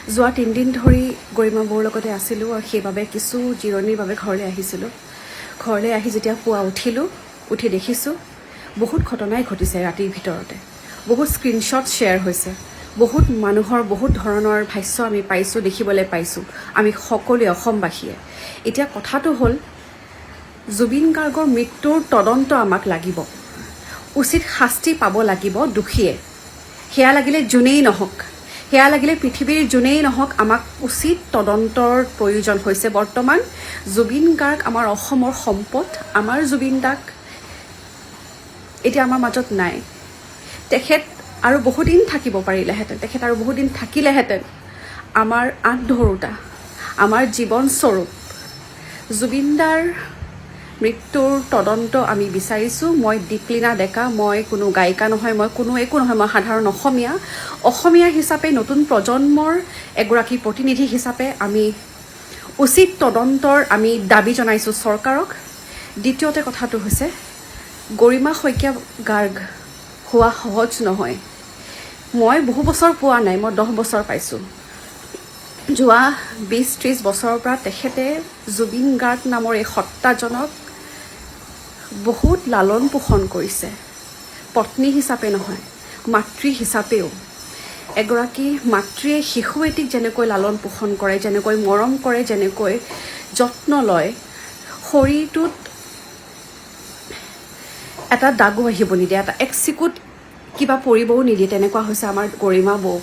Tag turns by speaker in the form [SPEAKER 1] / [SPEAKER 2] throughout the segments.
[SPEAKER 1] যোৱা 3 দিন ধৰি গৰিমা বৌৰ লগতে আছিলোঁ আৰু সেইবাবে কিছু জিৰণিৰ বাবে ঘৰলৈ আহিছিলোঁ। ঘৰলৈ আহি যেতিয়া পুৱা উঠি দেখিছোঁ বহুত ঘটনাই ঘটিছে ৰাতিৰ ভিতৰতে। বহুত স্ক্ৰীনশ্বট শ্বেয়াৰ হৈছে, বহুত মানুহৰ বহুত ধৰণৰ ভাষ্য আমি পাইছোঁ, দেখিবলৈ পাইছোঁ আমি সকলোৱে অসমবাসীয়ে। এতিয়া কথাটো হ'ল জুবিন গাৰ্গৰ মৃত্যুৰ তদন্ত আমাক লাগিব, উচিত শাস্তি পাব লাগিব দোষীয়ে। সেয়া লাগিলে যোনেই নহওক, সেয়া লাগিলে পৃথিৱীৰ যোনেই নহওক, আমাক উচিত তদন্তৰ প্ৰয়োজন হৈছে। বৰ্তমান জুবিন গাৰ্গ আমাৰ অসমৰ সম্পদ। আমাৰ জুবিন দাক এতিয়া আমাৰ মাজত নাই। তেখেত আৰু বহুদিন থাকিব পাৰিলেহেঁতেন, তেখেত আৰু বহুদিন থাকিলেহেঁতেন। আমাৰ আঁতধৰোতা, আমাৰ জীৱনস্বৰূপ জুবিন দাৰ মৃত্যুৰ তদন্ত আমি বিচাৰিছোঁ। মই দীপলিনা ডেকা, মই কোনো গায়িকা নহয়, মই কোনো একো নহয়, মই সাধাৰণ অসমীয়া হিচাপে নতুন প্ৰজন্মৰ এগৰাকী প্ৰতিনিধি হিচাপে আমি উচিত তদন্তৰ আমি দাবী জনাইছোঁ চৰকাৰক। দ্বিতীয়তে কথাটো হৈছে গৰিমা শইকীয়া গাৰ্গ হোৱা সহজ নহয়। মই বহু বছৰ পোৱা নাই, মই 10 বছৰ পাইছোঁ। যোৱা 20-30 বছৰৰ পৰা তেখেতে জুবিন গাৰ্গ নামৰ এই সত্তাজনক বহুত লালন পোষণ কৰিছে, পত্নী হিচাপে নহয়, মাতৃ হিচাপেও। এগৰাকী মাতৃয়ে শিশু এটিক যেনেকৈ লালন পোষণ কৰে, যেনেকৈ মৰম কৰে, যেনেকৈ যত্ন লয়, শৰীৰটোত এটা দাগো আহিব নিদিয়ে, এটা একচিকুট কিবা পৰিবও নিদিয়ে, তেনেকুৱা হৈছে আমাৰ গৰিমা বৌ।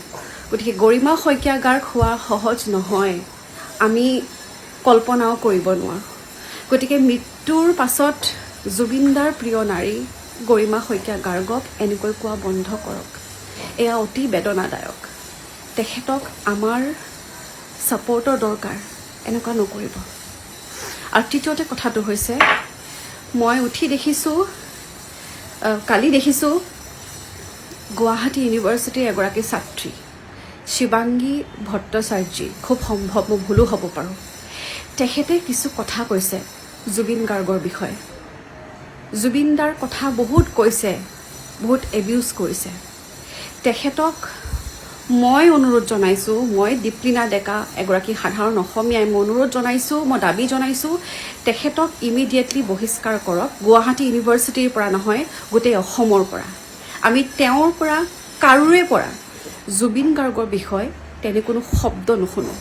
[SPEAKER 1] গতিকে গৰিমা শইকীয়া গাৰ্গ হোৱা সহজ নহয়, আমি কল্পনাও কৰিব নোৱাৰোঁ। গতিকে মৃত্যুৰ পাছত জুবিনদাৰ প্ৰিয় নাৰী গৰিমা শইকীয়া গাৰ্গক এনেকৈ কোৱা বন্ধ কৰক। এয়া অতি বেদনাদায়ক। তেখেতক আমাৰ ছাপৰ্টৰ দৰকাৰ, এনেকুৱা নকৰিব। আৰু তৃতীয়তে কথাটো হৈছে মই উঠি দেখিছোঁ, কালি দেখিছোঁ গুৱাহাটী ইউনিভাৰ্চিটিৰ এগৰাকী ছাত্ৰী শিৱাংগী ভট্টাচাৰ্যী, খুব সম্ভৱ মই ভুলো হ'ব পাৰোঁ, তেখেতে কিছু কথা কৈছে জুবিন গাৰ্গৰ বিষয়ে। জুবিন দাৰ কথা বহুত কৈছে, বহুত এবিউজ কৰিছে। তেখেতক মই অনুৰোধ জনাইছোঁ, মই দীপলিনা ডেকা এগৰাকী সাধাৰণ অসমীয়াই মই অনুৰোধ জনাইছোঁ, মই দাবী জনাইছোঁ তেখেতক ইমিডিয়েটলি বহিষ্কাৰ কৰক। গুৱাহাটী ইউনিভাৰ্চিটিৰ পৰা নহয়, গোটেই অসমৰ পৰা। আমি তেওঁৰ পৰা কাৰোৰে পৰা জুবিন গাৰ্গৰ বিষয়ে তেনে কোনো শব্দ নুশুনো।